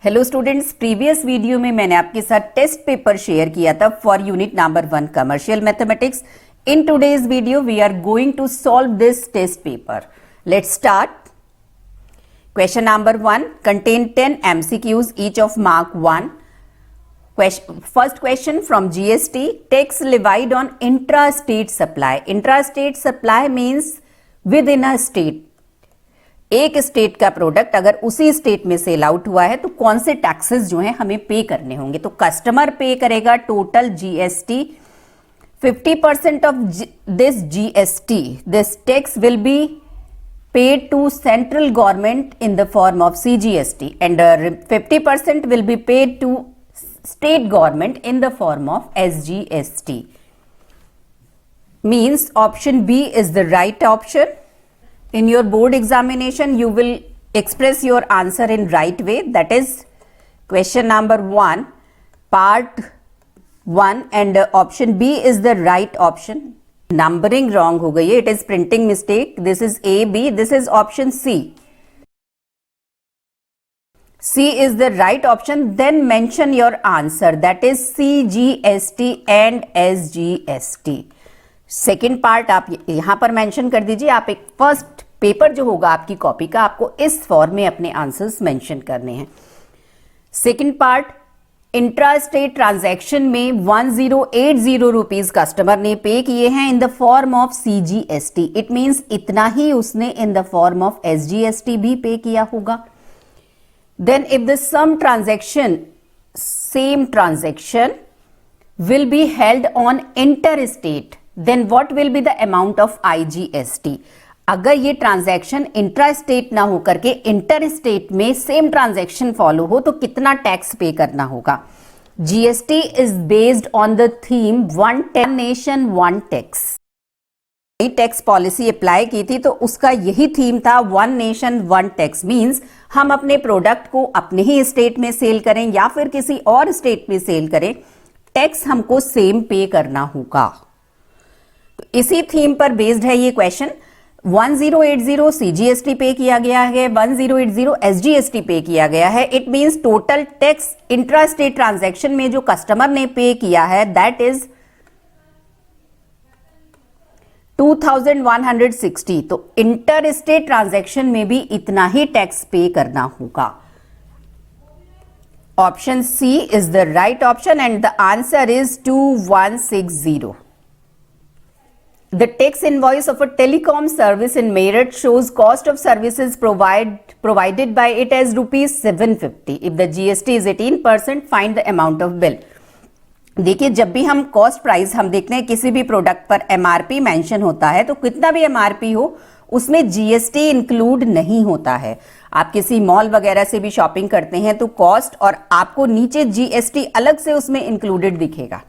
Hello students, previous video में मैंने आपके साथ टेस्ट पेपर शेयर किया था for unit number 1 commercial mathematics. In today's video we are going to solve this test paper. Let's start. Question number 1 contain 10 MCQs each of mark 1. First question from GST. Tax levied on intra-state supply. Intra-state supply means within a state. एक state का product अगर उसी state में sell out हुआ है तो कौन से टैक्सेस जो हैं हमें पे करने होंगे. तो कस्टमर पे करेगा total GST. 50% of this GST, this tax will be paid to central government in the form of CGST and 50% will be paid to state government in the form of SGST. Means option B is the right option. In your board examination you will express your answer in right way, that is question number 1 part 1 and option B is the right option. Numbering wrong हो गई है, it is printing mistake. This is A B, this is option C. C is the right option. Then mention your answer, that is CGST and SGST. Second part आप यहां पर mention कर दीजिए. आप एक फर्स्ट पेपर जो होगा आपकी कॉपी का, आपको इस फॉर्म में अपने आंसर्स मेंशन करने हैं. Second part, intra state transaction में 1080 रुपीज कस्टमर ने पे किए हैं in the form of CGST. It means इतना ही उसने in the form of SGST भी पे किया होगा. Then if the sum transaction, same transaction will be held on inter state, then what will be the amount of IGST. अगर ये transaction intra state ना होकर के इंटर स्टेट में same transaction follow हो तो कितना टैक्स पे करना होगा. GST is based on the theme one nation one tax. नई टैक्स पॉलिसी अप्लाई की थी तो उसका यही थीम था, one nation one tax. Means हम अपने प्रोडक्ट को अपने ही स्टेट में सेल करें या फिर किसी और स्टेट में सेल करें, टैक्स हमको सेम पे करना होगा. तो इसी थीम पर बेस्ड है ये क्वेश्चन. 1080 CGST पे किया गया है, 1080 SGST पे किया गया है. It means total tax intra state transaction में जो कस्टमर ने पे किया है दैट इज 2160. तो इंटर स्टेट ट्रांजैक्शन में भी इतना ही टैक्स पे करना होगा. Option C is the right option and the answer is 2160. The tax invoice of a telecom service in Meerut shows cost of services provided by it as rupees 750. If the GST is 18%, find the amount of bill. देखिए, जब भी हम cost price हम देखते हैं किसी भी product पर MRP मेंशन होता है तो कितना भी MRP हो उसमें GST इंक्लूड नहीं होता है. आप किसी मॉल वगैरह से भी शॉपिंग करते हैं तो कॉस्ट और आपको नीचे GST अलग से उसमें इंक्लूडेड दिखेगा.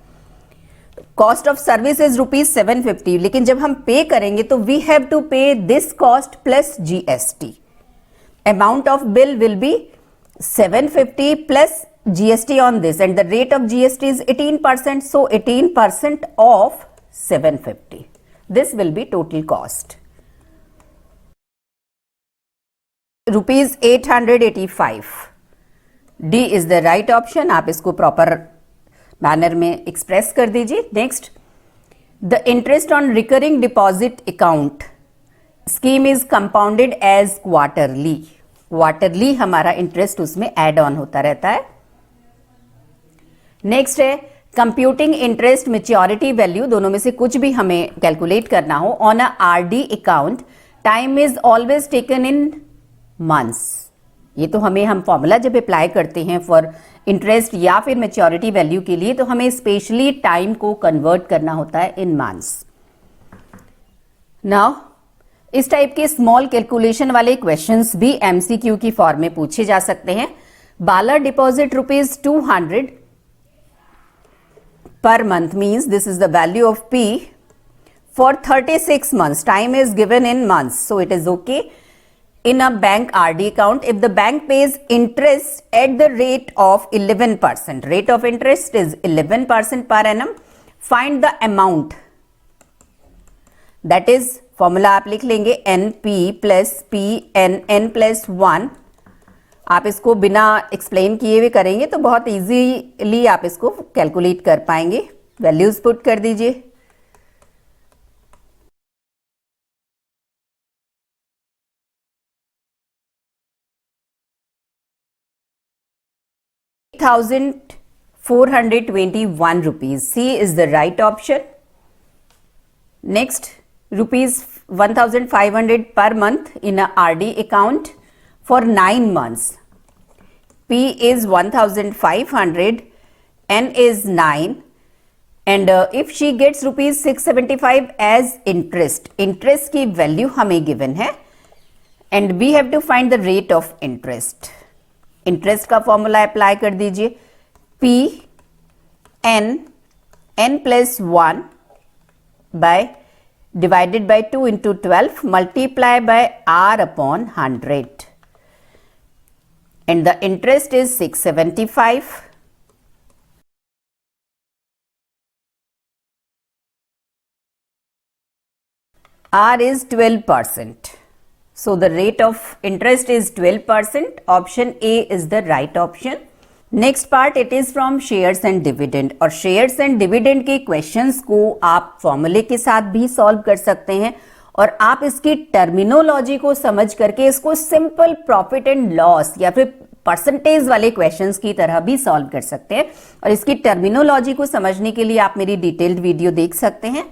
Cost of service is rupees 750, लेकिन जब हम पे करेंगे तो वी हैव टू पे this cost plus GST. Amount of bill will be 750 plus GST on this and the rate of GST is 18%, so 18% of 750. This will be total cost rupees 885. D is the right option. आप इसको proper manner में express कर दीजिए. Next, the interest on recurring deposit account scheme is compounded as quarterly. Quarterly हमारा interest उसमें add on होता रहता है. नेक्स्ट है कंप्यूटिंग इंटरेस्ट मैच्योरिटी वैल्यू. दोनों में से कुछ भी हमें कैलकुलेट करना हो on a RD account, time is always taken in months. ये तो हम फॉर्मूला जब अप्लाई करते हैं फॉर इंटरेस्ट या फिर मैच्योरिटी वैल्यू के लिए तो हमें स्पेशली टाइम को कन्वर्ट करना होता है इन मंथ्स. नाउ इस टाइप के स्मॉल कैलकुलेशन वाले क्वेश्चंस भी MCQ की फॉर्म में पूछे जा सकते हैं. बाला deposit rupees 200 per month means this is the value of P for 36 months. Time is given in months, so it is okay. In a bank RD account, if the bank pays interest at the rate of 11%, rate of interest is 11% per annum, find the amount. That is formula आप लिख लेंगे NP plus P N plus 1 आप इसको बिना explain किए हुए करेंगे तो बहुत इजीली आप इसको कैलकुलेट कर पाएंगे। वैल्यूज पुट कर दीजिए। ₹421. C is the right option. Next, rupees 1,500 per month in a RD account for 9 months. P is 1,500, N is 9, and if she gets rupees 675 as interest की value हमें given है, and we have to find the rate of interest. Interest का formula apply कर दीजिए। P n plus 1 by divided by 2 into 12 multiply by R upon 100, and the interest is 675. R is 12%. So the rate of interest is 12%. Option A is the right option. Next part, it is from shares and dividend. और shares and dividend के questions को आप फॉर्मूले के साथ भी solve कर सकते हैं, और आप इसकी टर्मिनोलॉजी को समझ करके इसको सिंपल प्रॉफिट एंड लॉस या फिर परसेंटेज वाले क्वेश्चंस की तरह भी सॉल्व कर सकते हैं। और इसकी टर्मिनोलॉजी को समझने के लिए आप मेरी डिटेल्ड वीडियो देख सकते हैं।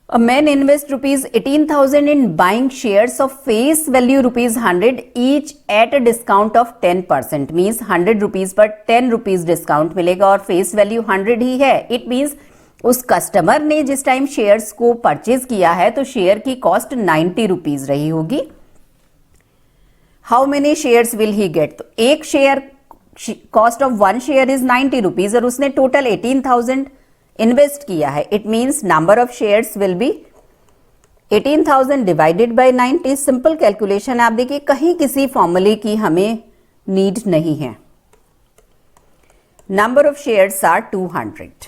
A man invests rupees 18,000 in buying shares of face value rupees 100 each at a discount of 10%, means 100 rupees पर 10 rupees डिस्काउंट मिलेगा और फेस वैल्यू 100 ही है। इट मीन्स उस कस्टमर ने जिस टाइम शेयर्स को परचेज किया है तो शेयर की कॉस्ट 90 रुपीज रही होगी। How many shares will he get? तो एक share, cost of one share is 90 rupees और उसने टोटल 18,000 इन्वेस्ट किया है। It means number of shares will be 18,000 divided by 90। Simple calculation आप देखिए, कहीं किसी फॉर्मूले की हमें नीड नहीं है। Number of shares are 200।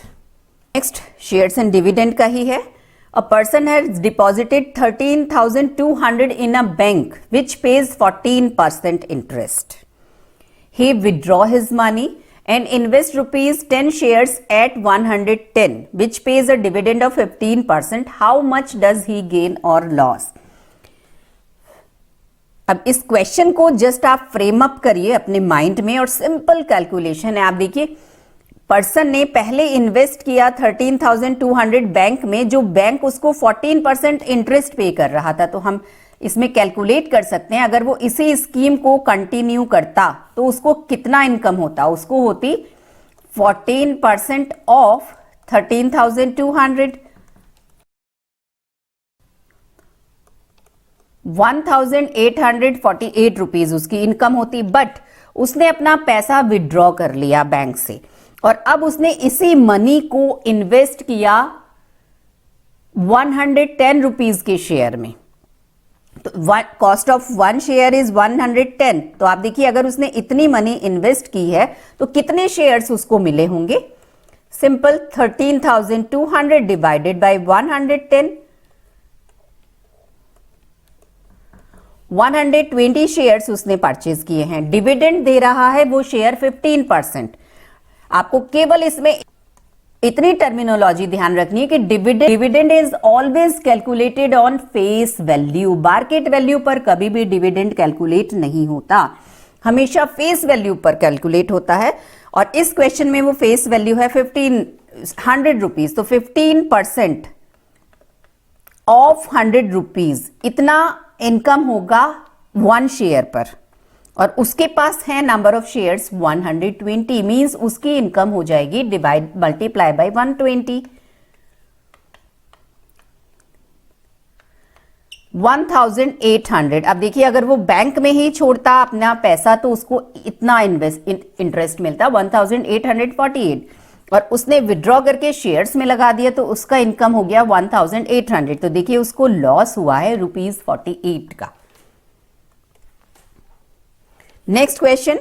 Next shares and dividend का ही है। A person has deposited 13,200 in a bank which pays 14% interest. He withdraw his money and invest rupees 10 shares at 110 which pays a dividend of 15%. How much does he gain or loss? अब इस question को just आप frame up करिए अपने mind में, और simple calculation है। आप देखिए, पर्सन ने पहले इन्वेस्ट किया 13,200 बैंक में, जो बैंक उसको 14% इंटरेस्ट पे कर रहा था। तो हम इसमें कैलकुलेट कर सकते हैं, अगर वो इसी स्कीम को कंटिन्यू करता तो उसको कितना इनकम होता। उसको होती 14% ऑफ 13,200, 1,848 रुपीज उसकी इनकम होती। बट उसने अपना पैसा विड्रॉ कर लिया बैंक से, और अब उसने इसी मनी को इन्वेस्ट किया 110 रुपीज के शेयर में। तो cost of one share is 110। तो आप देखिए, अगर उसने इतनी मनी इन्वेस्ट की है तो कितने शेयर्स उसको मिले होंगे। सिंपल 13,200 डिवाइडेड बाय 110, 120 शेयर्स उसने परचेज किए हैं। डिविडेंड दे रहा है वो शेयर 15%। आपको केवल इसमें इतनी टर्मिनोलॉजी ध्यान रखनी है कि dividend is always calculated on face value. Market value पर कभी भी डिविडेंड कैलकुलेट नहीं होता, हमेशा फेस वैल्यू पर कैलकुलेट होता है। और इस क्वेश्चन में वो फेस वैल्यू है 100 रुपीज, तो 15% ऑफ 100 रुपीज, इतना इनकम होगा वन शेयर पर, और उसके पास है नंबर ऑफ शेयर्स 120, मींस उसकी इनकम हो जाएगी डिवाइड मल्टीप्लाई बाय 120, 1,800। अब देखिए, अगर वो बैंक में ही छोड़ता अपना पैसा तो उसको इतना इंटरेस्ट मिलता 1,848, और उसने विड्रॉ करके शेयर्स में लगा दिया तो उसका इनकम हो गया 1,800। तो देखिए उसको लॉस हुआ है ₹48 का। Next question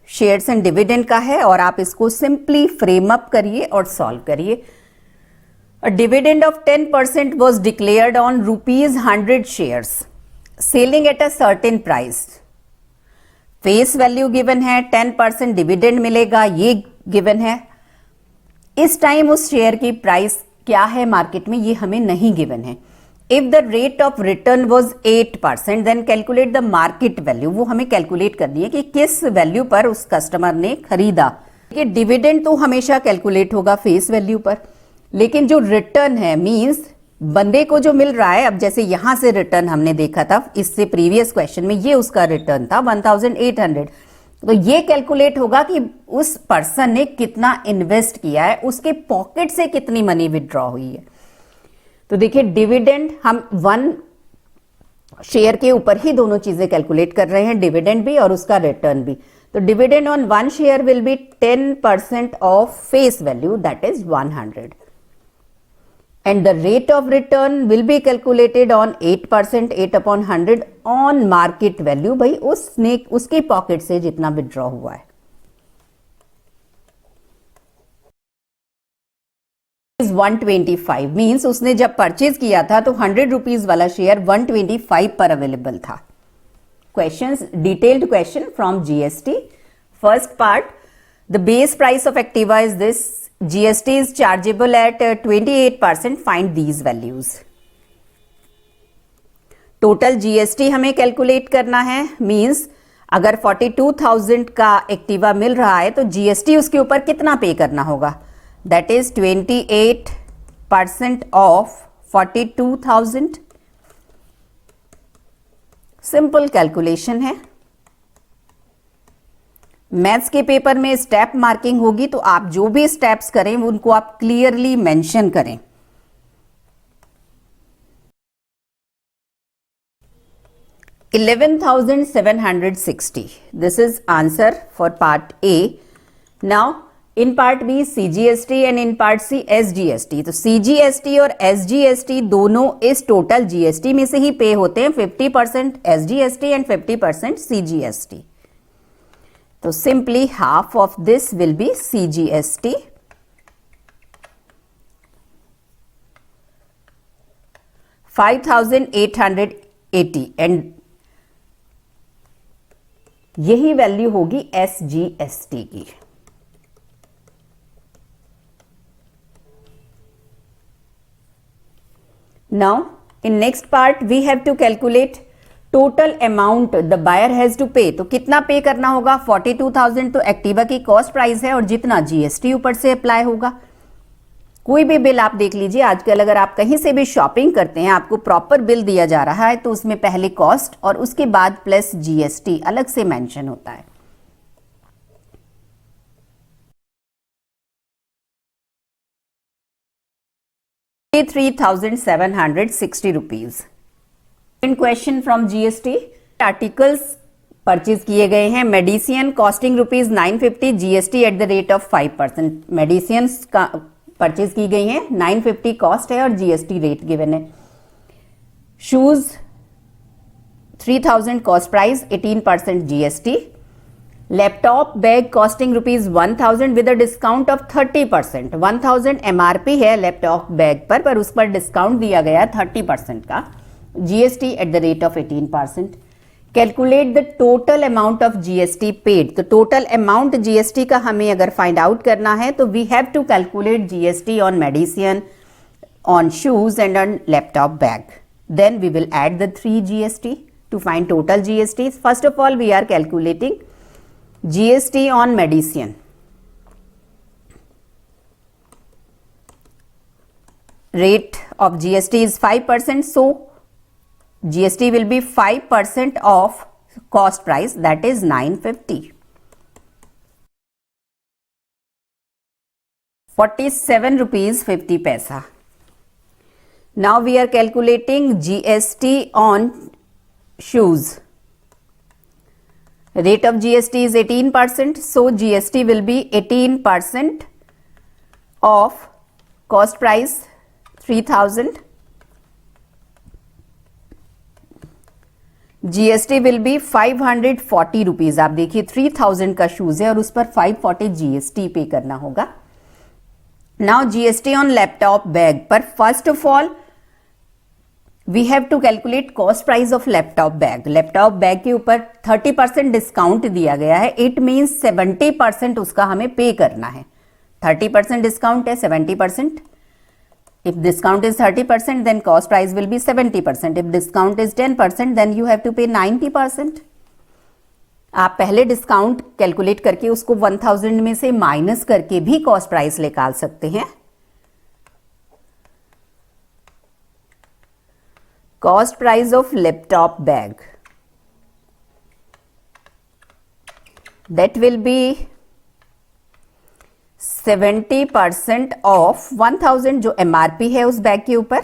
shares and dividend का है, और आप इसको सिंपली फ्रेम अप करिए और सॉल्व करिए। A dividend of 10% was declared on ₹100 shares selling at a certain price. Face value given है, 10% डिविडेंड मिलेगा, ये गिवन है। इस टाइम उस शेयर की प्राइस क्या है मार्केट में, ये हमें नहीं गिवन है। If the rate of return was 8%, then calculate the market value. वो हमें कैलकुलेट करनी है कि किस वैल्यू पर उस कस्टमर ने खरीदा। कि डिविडेंड तो हमेशा कैलकुलेट होगा फेस वैल्यू पर, लेकिन जो रिटर्न है मींस बंदे को जो मिल रहा है, अब जैसे यहां से रिटर्न हमने देखा था इससे प्रीवियस क्वेश्चन में, ये उसका रिटर्न था 1800, तो ये कैलकुलेट होगा कि उस पर्सन ने कितना इन्वेस्ट किया है, उसके पॉकेट से कितनी मनी विड्रॉ हुई है। तो देखिए डिविडेंड हम 1 शेयर के ऊपर ही दोनों चीजें कैलकुलेट कर रहे हैं, डिविडेंड भी और उसका रिटर्न भी। तो dividend on 1 share will B 10% of face value, that is 100, and the rate of return will be calculated on 8%, 8/100 on market value, भाई उसने उसके पॉकेट से जितना विड्रॉ हुआ है। इज 125 मीन्स उसने जब परचेज किया था तो 100 रुपीज वाला शेयर 125 पर अवेलेबल था। Questions, detailed question from GST. First part, the base price of Activa is this, GST is chargeable at 28%, find these values. Total GST हमें कैलकुलेट करना है, मीन्स अगर 42,000 का एक्टिवा मिल रहा है तो जीएसटी उसके ऊपर कितना पे करना होगा, that is 28% of 42,000। Simple calculation है। मैथ्स के पेपर में स्टेप मार्किंग होगी, तो आप जो भी स्टेप्स करें उनको आप क्लियरली मेंशन करें। $11,760, this is answer for part A. Now in part B CGST and in part C SGST। तो CGST और SGST दोनों इस टोटल GST में से ही पे होते हैं, 50% SGST and 50% CGST। तो simply half of this will be CGST, $5,880, and यही वैल्यू होगी SGST की। Now in next part we have to calculate total amount the buyer has to pay। तो कितना पे करना होगा, 42,000 तो एक्टिवा की कॉस्ट प्राइस है और जितना जीएसटी ऊपर से अप्लाई होगा। कोई भी बिल आप देख लीजिए, आजकल अगर आप कहीं से भी शॉपिंग करते हैं, आपको प्रॉपर बिल दिया जा रहा है तो उसमें पहले कॉस्ट और उसके बाद प्लस जीएसटी अलग से मेंशन होता है। ₹3,760। In question from GST, articles purchase किए गए हैं, medicine costing ₹950, GST at the rate of 5%। Medicine का परचेज की गई हैं, 950 कॉस्ट है और जीएसटी रेट गिवन है। Shoes 3,000 cost price, 18% GST. Laptop bag costing ₹1,000 with a discount of 30%। 1,000 MRP है लैपटॉप बैग पर उस पर डिस्काउंट दिया गया 30% का, GST at the rate of 18%। Calculate the total amount of GST paid. तो टोटल अमाउंट जीएसटी का हमें अगर फाइंड आउट करना है तो we have to calculate GST on medicine, on shoes and on laptop bag, then we will add the 3 GST to find total GST. First of all we are calculating GST on medicine। Rate of GST is 5%, so GST will be 5% of cost price, that is 950। 47 rupees 50 paisa। Now we are calculating GST on shoes। Rate of GST is 18%, so GST will be 18% of cost price 3,000। GST will be 540 rupees. आप देखिए 3,000 का shoes है और उस पर 540 GST पे करना होगा। Now GST on laptop bag पर first of all we have to calculate cost price of laptop bag. Laptop bag के ऊपर 30% डिस्काउंट दिया गया है। इट मीन्स 70% उसका हमें पे करना है। 30% डिस्काउंट है, 70%। If discount is 30%, then cost price will be 70%. If discount is 10%, then you have to pay 90%. आप पहले डिस्काउंट कैलकुलेट करके उसको 1000 में से माइनस करके भी कॉस्ट प्राइस निकाल सकते हैं। Cost price of laptop bag, that will be 70% of 1000 जो एमआरपी है उस बैग के ऊपर,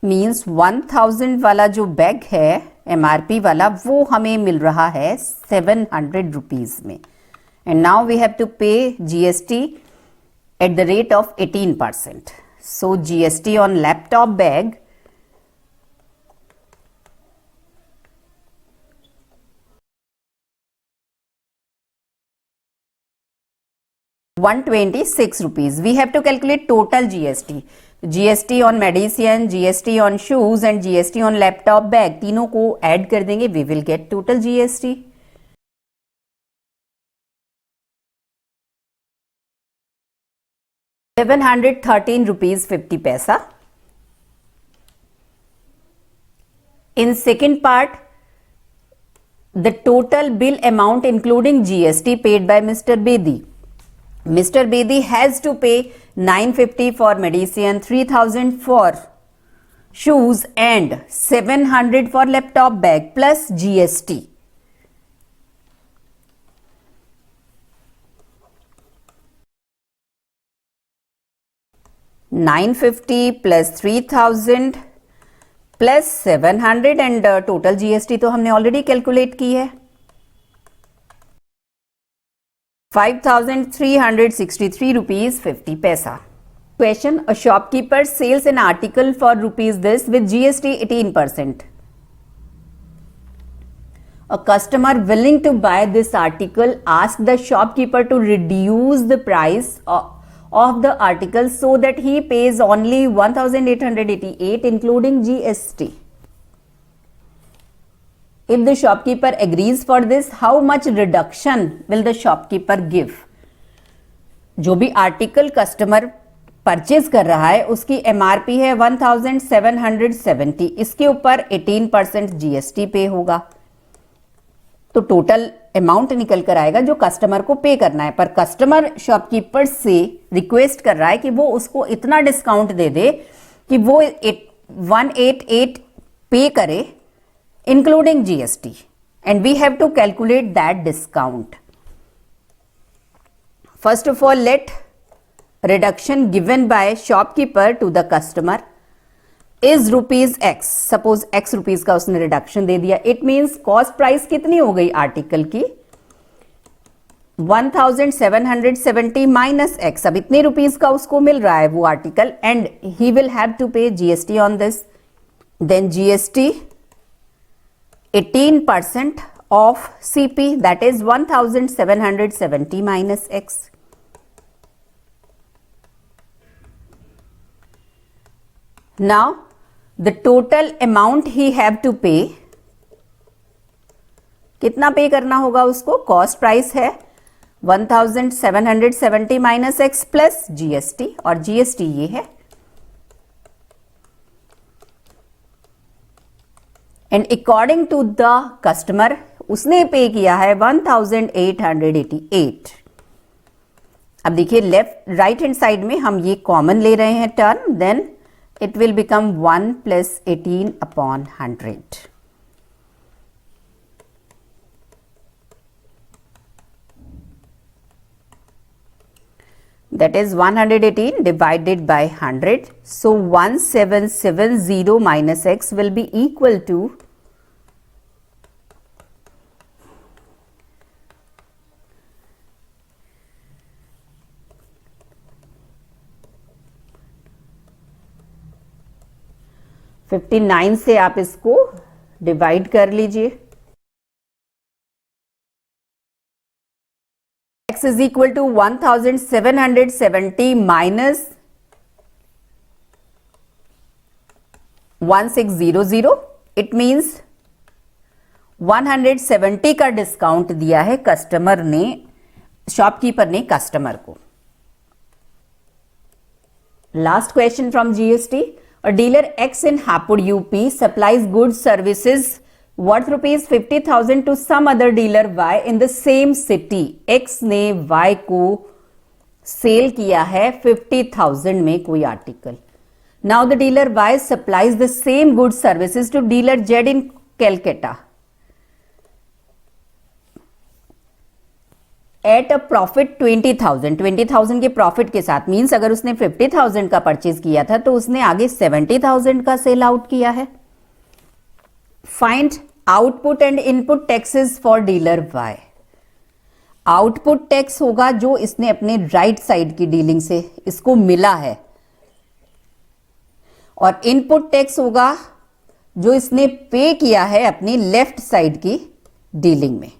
मीन्स 1000 वाला जो बैग है एमआरपी वाला वो हमें मिल रहा है 700 रुपीज में। And now we have to pay GST at the rate of 18%. So GST on laptop bag ₹126. We have to calculate total GST. GST on medicine, GST on shoes and GST on laptop bag, तीनों को add कर देंगे, we will get total GST. ₹713.50. In second part, the total bill amount including GST paid by Mr. Bedi. Mr. Bedi has to pay 950 for medicine, 3000 for shoes and 700 for laptop bag plus GST. $950 plus 3000 plus 700 and total GST तो हमने already calculate की है, ₹5363.50. Question: A shopkeeper sells an article for rupees this with GST 18%. A customer willing to buy this article asks the shopkeeper to reduce the price of the article so that he pays only 1888 including GST. If the shopkeeper agrees for this, how much reduction will the shopkeeper give? जो भी article customer purchase कर रहा है उसकी MRP है 1770, इसके ऊपर 18% GST पे होगा, तो टोटल अमाउंट निकल कर आएगा जो कस्टमर को पे करना है। पर कस्टमर शॉपकीपर से रिक्वेस्ट कर रहा है कि वो उसको इतना डिस्काउंट दे दे कि वो 188 पे करे including GST, and we have to calculate that discount. First of all, let reduction given by shopkeeper to the customer is rupees X. Suppose X rupees का उसने reduction दे दिया, it means cost price कितनी हो गई article की 1770 minus X. अब इतने rupees का उसको मिल रहा है वो article and he will have to pay GST on this. Then GST 18% of CP, that is 1770 minus X. Now the total amount he have to pay, कितना पे करना होगा उसको? कॉस्ट प्राइस है 1770 माइनस X प्लस GST, और GST ये है, and according to the customer उसने पे किया है 1888. अब देखिए लेफ्ट राइट हैंड साइड में हम ये कॉमन ले रहे हैं term, then it will become 1 + 18/100. That is 118 divided by 100. So 1770 minus X will be equal to 59 से आप इसको डिवाइड कर लीजिए. X is equal to 1770 minus 1600, it means 170 का डिस्काउंट दिया है कस्टमर ने, शॉपकीपर ने कस्टमर को। Last question from GST. A dealer X in Hapur UP supplies goods services worth rupees 50,000 to some other dealer Y in the same city. X ने Y को cell किया है 50,000 में कोई article. Now the dealer Y supplies the same goods services to dealer Z in Calcutta at a profit 20,000 के profit के साथ। Means अगर उसने 50,000 का परचेज किया था तो उसने आगे 70,000 का सेल आउट किया है। Find output and input taxes for dealer Y. Output tax होगा जो इसने अपने राइट साइड की डीलिंग से इसको मिला है, और इनपुट टैक्स होगा जो इसने पे किया है अपनी लेफ्ट साइड की डीलिंग में।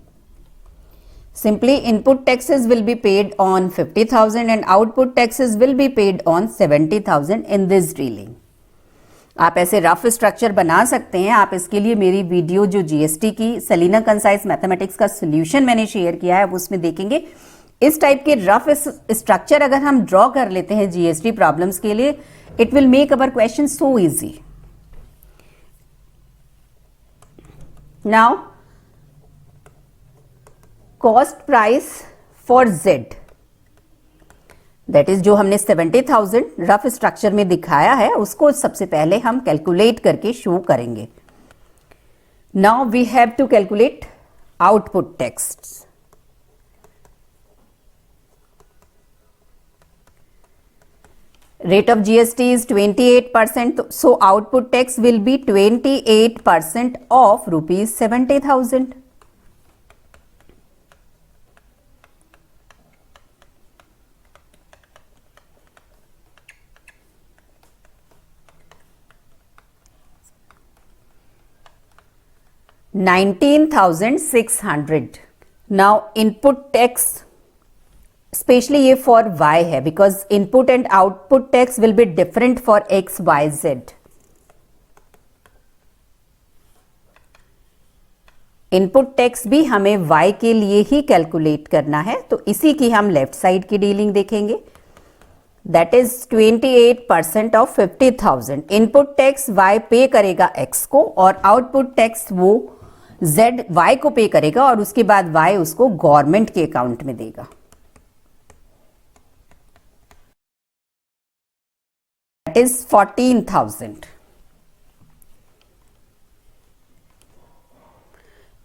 Simply input taxes will be paid on 50,000 and output taxes will be paid on 70,000 in this dealing. आप ऐसे रफ स्ट्रक्चर बना सकते हैं। आप इसके लिए मेरी वीडियो जो जीएसटी की सलीना कंसाइज मैथमेटिक्स का सोल्यूशन मैंने शेयर किया है उसमें देखेंगे। इस टाइप के रफ स्ट्रक्चर अगर हम ड्रॉ कर लेते हैं जीएसटी प्रॉब्लम्स के लिए, it will make our question so easy. Now cost price for Z, that is जो हमने 70,000 रफ स्ट्रक्चर में दिखाया है उसको सबसे पहले हम कैलकुलेट करके शो करेंगे। Now we have to calculate output tax. Rate of GST is 28%, so output tax will be 28% of rupees 70,000. $19,600. Now input tax specially ये फॉर y है, because input and output tax will be different for x, y, z. Input tax भी हमें y के लिए ही calculate करना है, तो इसी की हम लेफ्ट साइड की डीलिंग देखेंगे। That is 28% of 50,000। Input tax y पे करेगा x को और आउटपुट टैक्स वो z y को पे करेगा और उसके बाद y उसको गवर्नमेंट के अकाउंट में देगा। That is 14,000।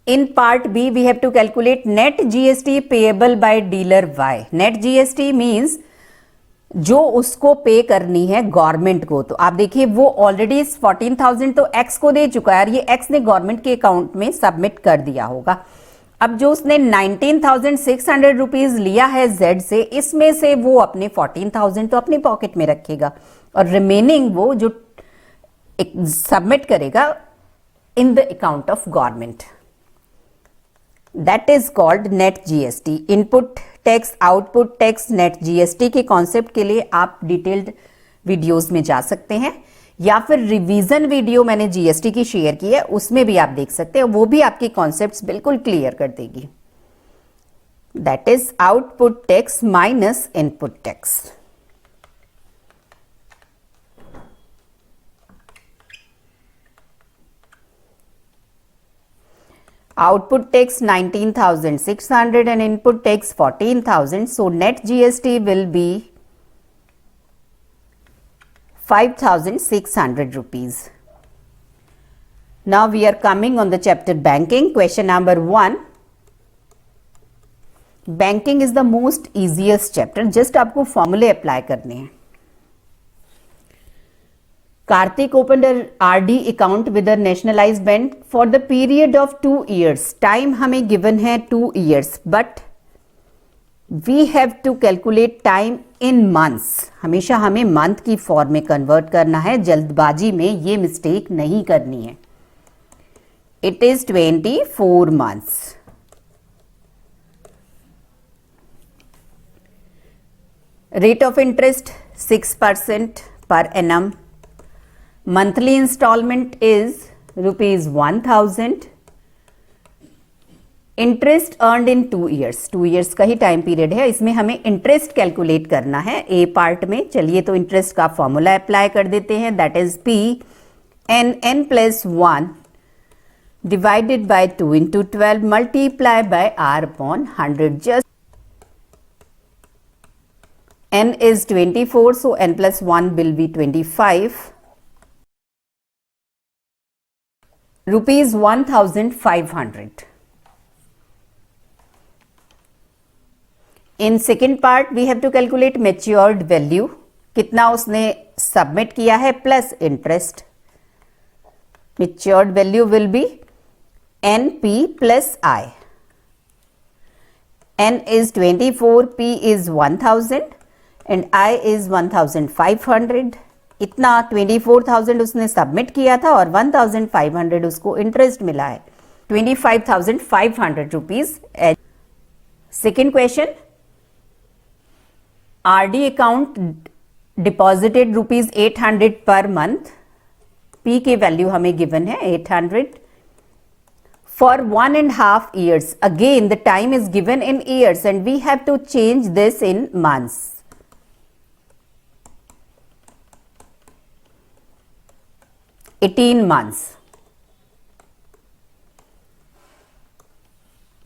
In part B, we have to calculate net GST payable by dealer Y. Net GST means जो उसको पे करनी है गवर्नमेंट को। तो आप देखिए वो ऑलरेडी 14,000 तो एक्स को दे चुका है और ये एक्स ने गवर्नमेंट के अकाउंट में सबमिट कर दिया होगा। अब जो उसने 19,600 रुपीज लिया है जेड से, इसमें से वो अपने 14,000 तो अपनी पॉकेट में रखेगा और रिमेनिंग वो जो सबमिट करेगा in the account of government. That is called net GST. Input tax, output tax, net GST के कॉन्सेप्ट के लिए आप डिटेल्ड वीडियोस में जा सकते हैं या फिर रिवीजन वीडियो मैंने जीएसटी की शेयर की है उसमें भी आप देख सकते हैं, वो भी आपके कॉन्सेप्ट्स बिल्कुल क्लियर कर देगी। That is output tax minus input tax. Output tax 19,600 and input tax 14,000. So net GST will be 5,600 rupees. Now we are coming on the chapter banking. Question number 1. Banking is the most easiest chapter. Just आपको formulae apply करने हैं। Karthik opened a RD account with a nationalized bank for the period of 2 years. Time हमें given है 2 years, but we have to calculate time in months. हमेशा हमें month की form में convert करना है, जल्दबाजी में ये मिस्टेक नहीं करनी है। It is 24 months. Rate of interest 6% per annum. Monthly instalment is ₹1000, interest earned in 2 years, 2 years का ही टाइम पीरियड है, इसमें हमें इंटरेस्ट कैलकुलेट करना है ए पार्ट में। चलिए तो इंटरेस्ट का फॉर्मूला अप्लाई कर देते हैं, that is P(n+1) divided by 2 into 12 multiply by R upon 100. Just n is 24, so n+1 will be 25. ₹1,500. In second part we have to calculate matured value, कितना उसने सबमिट किया है plus interest. matured value will be NP plus I. N is 24, P is 1000 and I is 1500. इतना 24,000 उसने submit किया था और 1500 उसको इंटरेस्ट मिला है, 25,500 rupees. Second question, RD account deposited ₹800 per month, P की वैल्यू हमें गिवन है 800 for 1.5 years. Again the time is given in years and we have to change this in months. (18 months).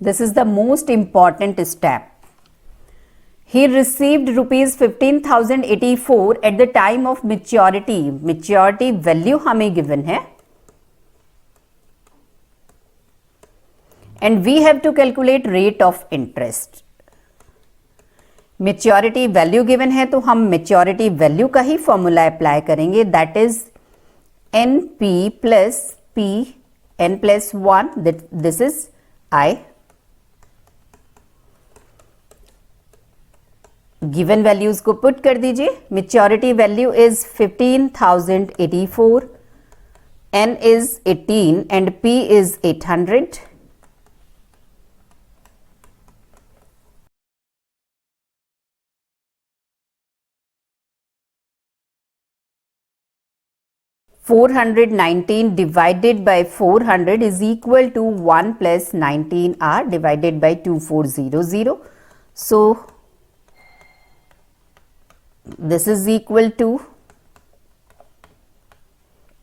This is the most important step. He received ₹15,084 at the time of maturity. Maturity value हमें given है and we have to calculate rate of interest. Maturity value given है तो हम maturity value का ही formula apply करेंगे, that is NP plus P, n+1, this is I. Given values को put कर दीजिए। Maturity value is 15,084, N is 18 and P is 800. (419 divided by 400 is equal to 1 plus 19R divided by 2400. So this is equal to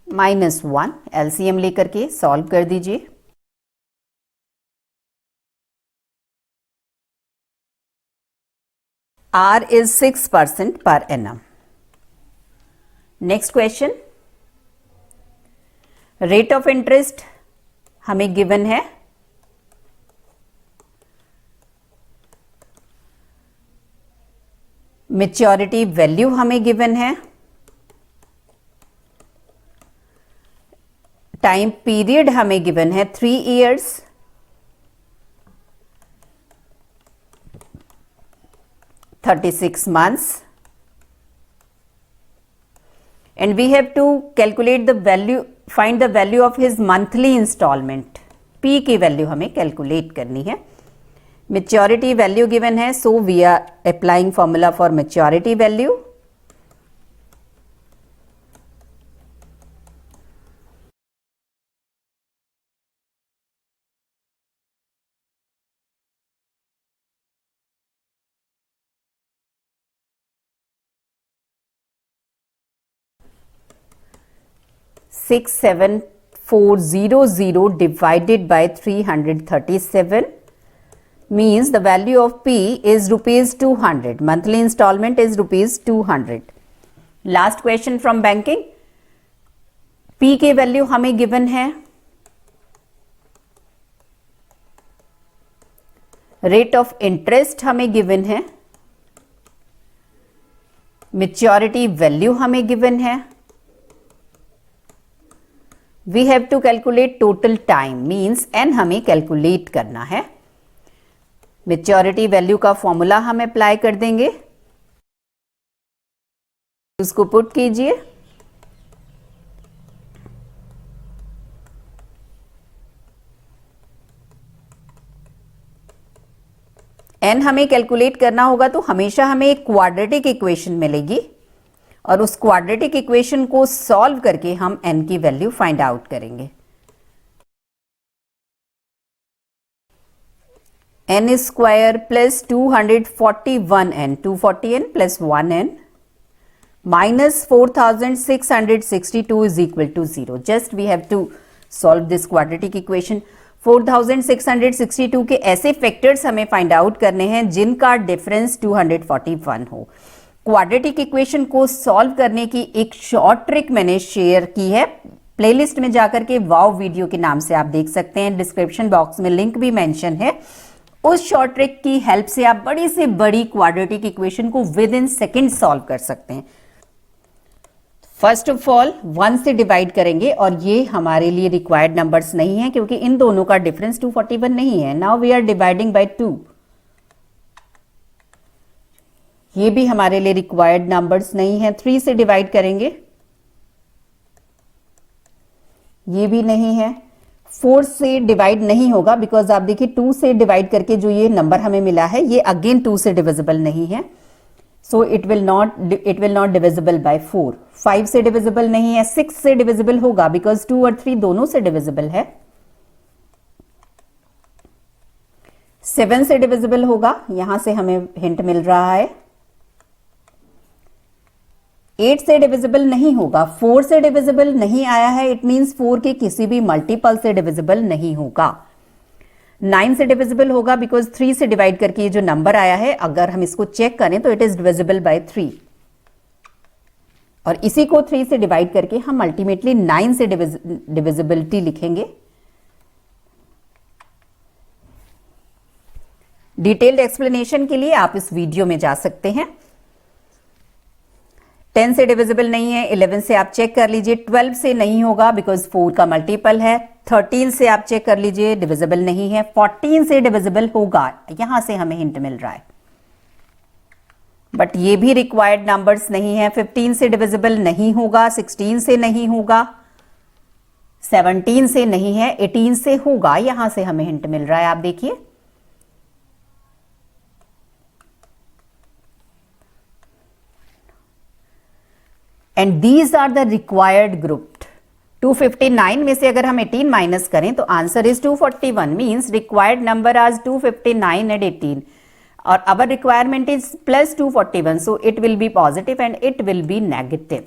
-1. LCM लेकर के solve कर दीजिए। R is 6% per annum. Next question, rate of interest हमें given है maturity value हमें given है, time period हमें given है 3 years, (36 months) and we have to calculate the value, find the value of his monthly installment. P की value हमें calculate करनी है। मेच्योरिटी वैल्यू गिवन है, so we are applying formula for maturity value. (67400 divided by 337 means the value of P is ₹200. Monthly installment is ₹200. Last question from banking. P के value हमें given है, rate of interest हमें given है, maturity value हमें given है, we have to calculate total time means n हमें calculate करना है। मेच्योरिटी वैल्यू का फॉर्मूला हम अप्लाई कर देंगे, उसको पुट कीजिए। n हमें कैलकुलेट करना होगा तो हमेशा हमें एक क्वाड्रेटिक इक्वेशन मिलेगी और उस क्वाड्रेटिक इक्वेशन को सॉल्व करके हम n की वैल्यू फाइंड आउट करेंगे। n square plus 241n 240n plus 1n minus 4662 is equal to 0. Just we have to solve this quadratic equation. 4662 के ऐसे फैक्टर्स हमें फाइंड आउट करने हैं जिनका डिफरेंस 241 हो। क्वाड्रेटिक इक्वेशन को सॉल्व करने की एक शॉर्ट ट्रिक मैंने शेयर की है, प्लेलिस्ट में जाकर के वाव वीडियो के नाम से आप देख सकते हैं, डिस्क्रिप्शन बॉक्स में लिंक भी मेंशन है। उस शॉर्ट ट्रिक की हेल्प से आप बड़ी से बड़ी क्वाड्रेटिक इक्वेशन को विद इन सेकेंड सॉल्व कर सकते हैं। फर्स्ट ऑफ ऑल 1 से डिवाइड करेंगे और ये हमारे लिए रिक्वायर्ड नंबर्स नहीं है क्योंकि इन दोनों का डिफरेंस 241 नहीं है। Now we are dividing by 2। ये भी हमारे लिए रिक्वायर्ड नंबर्स नहीं है। 3 से डिवाइड करेंगे, ये भी नहीं है। 4 से डिवाइड नहीं होगा बिकॉज आप देखिए 2 से डिवाइड करके जो ये नंबर हमें मिला है ये अगेन 2 से डिविजिबल नहीं है, सो it will not divisible by 4। 5 से डिविजिबल नहीं है। 6 से डिविजिबल होगा बिकॉज 2 और 3 दोनों से डिविजिबल है। 7 से डिविजिबल होगा, यहां से हमें हिंट मिल रहा है। 8 से डिविजिबल नहीं होगा। 4 से डिविजिबल नहीं आया है, इट मींस 4 के किसी भी मल्टीपल से डिविजिबल नहीं होगा। 9 से डिविजिबल होगा बिकॉज 3 से डिवाइड करके ये जो नंबर आया है अगर हम इसको चेक करें तो इट इज डिविजिबल बाय 3 और इसी को 3 से डिवाइड करके हम अल्टीमेटली 9 से डिविजिबिलिटी लिखेंगे। डिटेल्ड एक्सप्लेनेशन के लिए आप इस वीडियो में जा सकते हैं। 10 से डिविजिबल नहीं है। 11 से आप चेक कर लीजिए, 12 से नहीं होगा बिकॉज 4 का मल्टीपल है। 13 से आप चेक कर लीजिए, डिविजिबल नहीं है। 14 से डिविजिबल होगा, यहां से हमें हिंट मिल रहा है बट ये भी रिक्वायर्ड नंबर्स नहीं है। 15 से डिविजिबल नहीं होगा। 16 से नहीं होगा। 17 से नहीं है। 18 से होगा, यहां से हमें हिंट मिल रहा है, आप देखिए। And these are the required group. 259 में से अगर हम 18 माइनस करें तो answer is 241, means required number आज 259 एंड 18 और our requirement is plus 241, so it will be positive and it will be negative.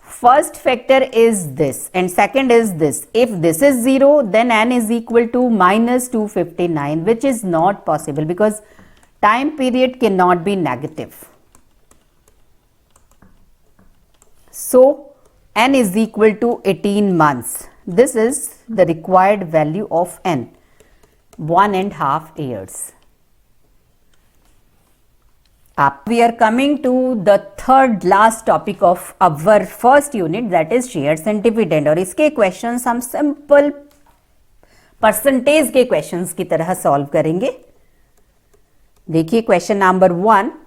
First factor is this and second is this. If this is 0 then n is equal to minus 259 which is not possible because time period cannot be negative. So n is equal to 18 months. This is the required value of n, 1.5 years. We are coming to the third last topic of our first unit, that is shares and dividend. और इसके questions हम simple percentage के questions की तरह solve करेंगे। देखिए question number 1.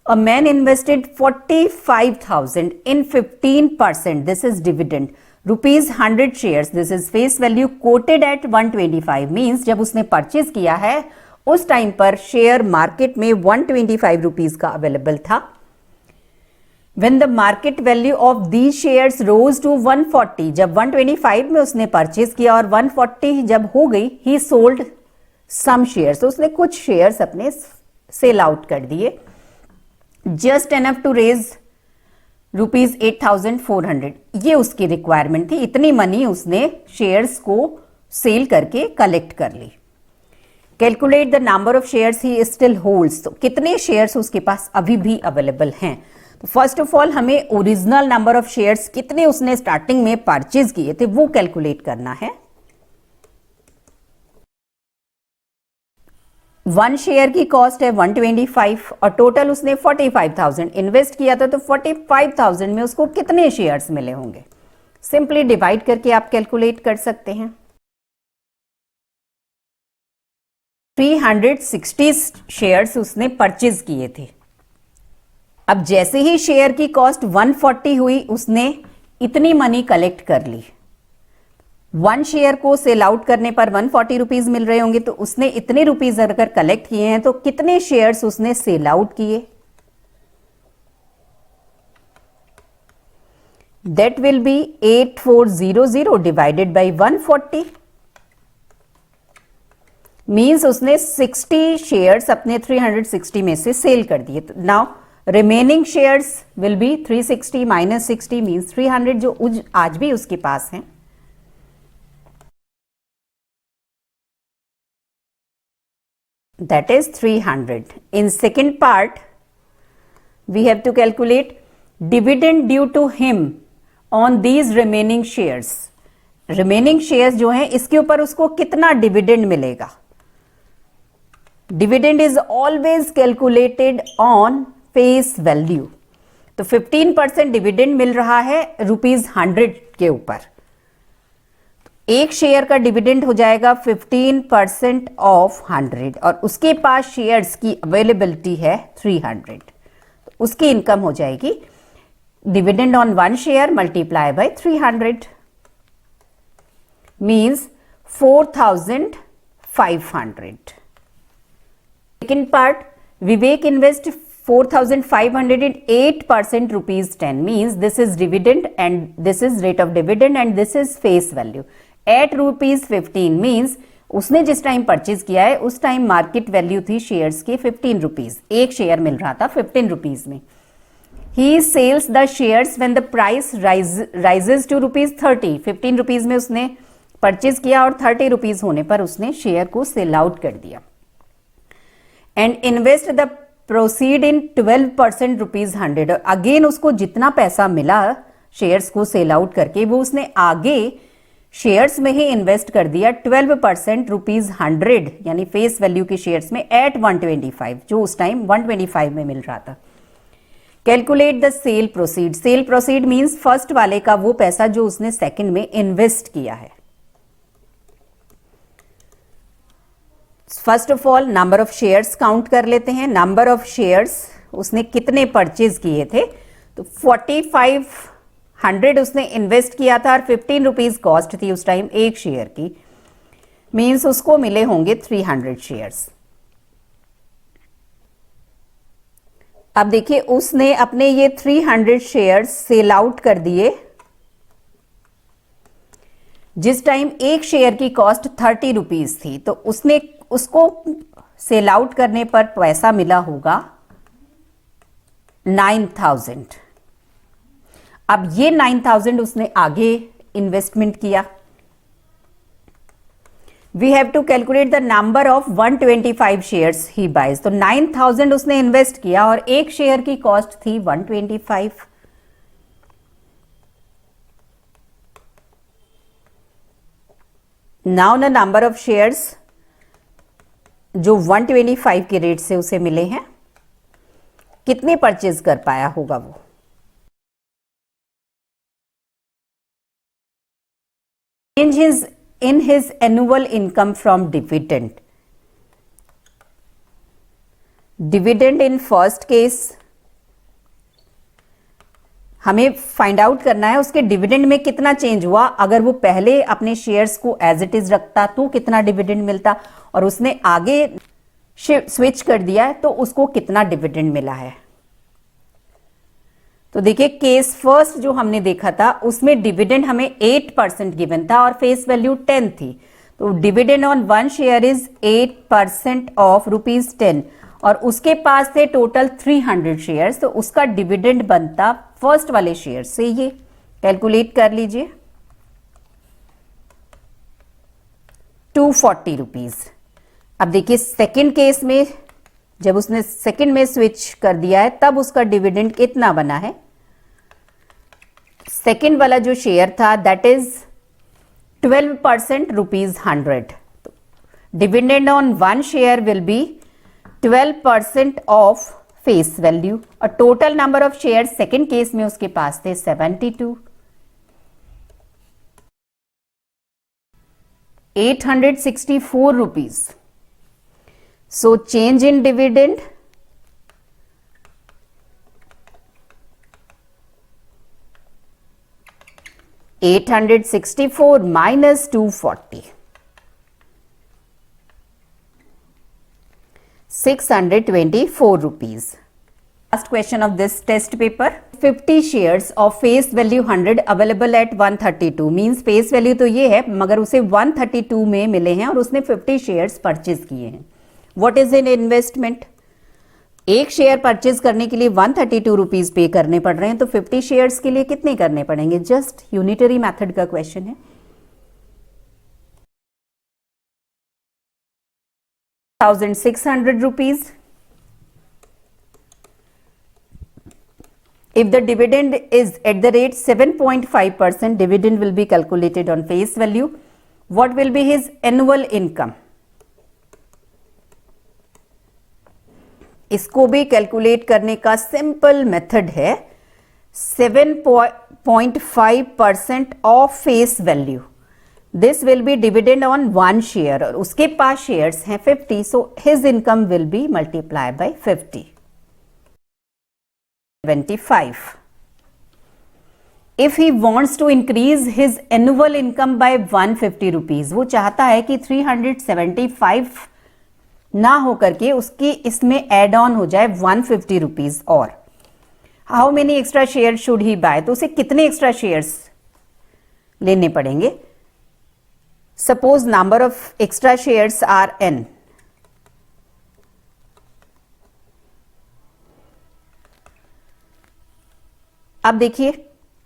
A man invested 45,000 in 15%. This is dividend. Rupees 100 shares. This is face value quoted at 125. Means जब उसने परचेज किया है उस टाइम पर शेयर मार्केट में 125 रुपीज का अवेलेबल था। When the market value of these shares rose to 140, जब 125 में उसने परचेज किया और 140 जब हो गई, he sold some shares. तो उसने कुछ शेयर्स अपने सेल आउट कर दिए। Just enough to raise rupees 8,400, ये उसकी रिक्वायरमेंट थी। इतनी मनी उसने शेयर्स को सेल करके कलेक्ट कर ली। Calculate the number of shares he still holds, तो कितने शेयर्स उसके पास अभी भी अवेलेबल हैं। तो फर्स्ट ऑफ ऑल हमें ओरिजिनल नंबर ऑफ शेयर्स कितने उसने स्टार्टिंग में परचेज किए थे वो कैलकुलेट करना है। 1 शेयर की कॉस्ट है 125 और टोटल उसने 45,000 इन्वेस्ट किया था, तो 45,000 में उसको कितने शेयर्स मिले होंगे। सिंपली डिवाइड करके आप कैलकुलेट कर सकते हैं। 360 शेयर्स उसने परचेज किए थे। अब जैसे ही शेयर की कॉस्ट 140 हुई उसने इतनी मनी कलेक्ट कर ली। 1 शेयर को सेल आउट करने पर 140 रुपीज मिल रहे होंगे, तो उसने इतने रुपीज अगर कलेक्ट किए हैं तो कितने शेयर्स उसने सेल आउट किए। that will be 8400 divided by 140 means उसने 60 शेयर्स अपने 360 में से सेल कर दिए. Now remaining shares will B 360 minus 60 means 300 जो आज भी उसके पास हैं. That is 300. In second part, we have to calculate dividend due to him on these remaining shares. Remaining shares जो हैं इसके ऊपर उसको कितना dividend मिलेगा. Dividend is always calculated on face value. तो 15% dividend मिल रहा है ₹100 के ऊपर. एक शेयर का डिविडेंड हो जाएगा 15% ऑफ 100 और उसके पास शेयर्स की अवेलेबिलिटी है 300. तो उसकी इनकम हो जाएगी dividend on 1 share multiply by 300 means 4500. Second part, Vivek invest 4500 in 8% ₹10 means this is dividend and this is rate of dividend and this is face value. At ₹15 means उसने जिस time purchase किया है उस time market value थी shares के 15 rupees. एक share मिल रहा था 15 रुपीज में. He sells the shares when the price rises to ₹30. 15 rupees में उसने परचेज किया और 30 रुपीज होने पर उसने शेयर को सेल आउट कर दिया. And invest the proceed in 12% ₹100. Again उसको जितना पैसा मिला शेयर्स को सेल आउट करके वो उसने आगे शेयर्स में ही इन्वेस्ट कर दिया 12% ₹100 यानी फेस वैल्यू के शेयर्स में एट 125 जो उस टाइम 125 में मिल रहा था. Calculate the cell proceed. Cell proceed means first वाले का वो पैसा जो उसने सेकंड में इन्वेस्ट किया है. First of all number of shares count कर लेते हैं. नंबर ऑफ शेयर्स उसने कितने परचेज किए थे तो 4500 उसने इन्वेस्ट किया था और 15 रुपीज कॉस्ट थी उस टाइम एक शेयर की. मींस उसको मिले होंगे 300 शेयर्स. अब देखिए उसने अपने ये 300 शेयर्स सेल आउट कर दिए जिस टाइम एक शेयर की कॉस्ट 30 रुपीज थी. तो उसने उसको सेल आउट करने पर पैसा मिला होगा 9000. अब ये 9000 उसने आगे इन्वेस्टमेंट किया. We have to calculate the number of 125 shares he buys. तो 9000 उसने इन्वेस्ट किया और एक शेयर की कॉस्ट थी 125. Now the number of shares जो 125 के रेट से उसे मिले हैं कितने परचेज कर पाया होगा वो. Change in his annual income from dividend. Dividend in first case हमें फाइंड आउट करना है उसके डिविडेंड में कितना चेंज हुआ. अगर वो पहले अपने शेयर्स को एज इट इज रखता तो कितना डिविडेंड मिलता और उसने आगे स्विच कर दिया है तो उसको कितना डिविडेंड मिला है. तो देखिए केस फर्स्ट जो हमने देखा था उसमें डिविडेंड हमें 8% गिवन था और फेस वैल्यू 10 थी. तो dividend on 1 share is 8% of ₹10 और उसके पास थे टोटल 300 शेयर्स. तो उसका डिविडेंड बनता फर्स्ट वाले शेयर से. ये कैलकुलेट कर लीजिए 240 रुपीज. अब देखिए सेकेंड केस में जब उसने सेकेंड में स्विच कर दिया है तब उसका डिविडेंड कितना बना है. सेकेंड वाला जो शेयर था दैट इज 12% ₹100. तो dividend on 1 share will be 12% of face value और total number of share second case में उसके पास थे 72. 864 rupees. So change in dividend $864 minus 240 624 rupees. Last question of this test paper. 50 shares of face value 100 available at 132 means face value तो ये है मगर उसे 132 में मिले हैं और उसने 50 shares परचेज किए हैं. What is an investment? एक शेयर परचेज करने के लिए 132 रुपीज पे करने पड़ रहे हैं तो 50 शेयर्स के लिए कितने करने पड़ेंगे? जस्ट यूनिटरी मेथड का क्वेश्चन है. 1600 rupees. If the dividend is at the rate 7.5%, dividend will be calculated on face value. What will be his annual income? इसको भी कैलकुलेट करने का सिंपल मेथड है. 7.5% of face value. This will be dividend on 1 share और उसके पास shares हैं 50, so his income will be multiply by 50. 75. If he wants to increase his annual income by 150 rupees, वो चाहता है कि 375 ना हो करके उसकी इसमें एड ऑन हो जाए 150 रुपीज और. How many extra share should he buy? तो उसे कितने एक्स्ट्रा शेयर्स लेने पड़ेंगे? Suppose number of extra shares are n. अब देखिए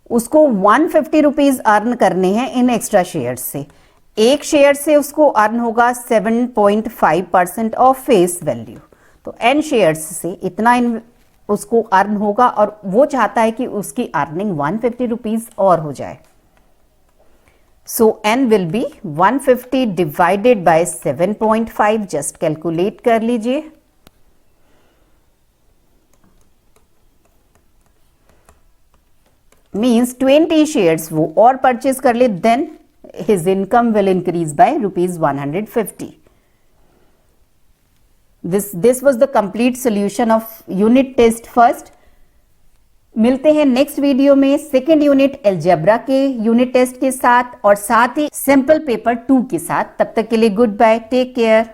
उसको 150 रुपीज अर्न करने हैं इन एक्स्ट्रा शेयर्स से. एक शेयर से उसको अर्न होगा 7.5% ऑफ फेस वैल्यू. तो n शेयर्स से इतना उसको अर्न होगा और वो चाहता है कि उसकी अर्निंग 150 रुपीज और हो जाए. सो n will be 150 divided by 7.5. Just calculate कर लीजिए. मीन्स 20 शेयर्स वो और परचेज कर ले, then his income will increase by rupees 150. This was the complete solution of unit test first. मिलते हैं नेक्स्ट वीडियो में सेकेंड यूनिट अलजेब्रा के यूनिट टेस्ट के साथ और साथ ही सिंपल पेपर 2 के साथ. तब तक के लिए गुड बाय, टेक केयर.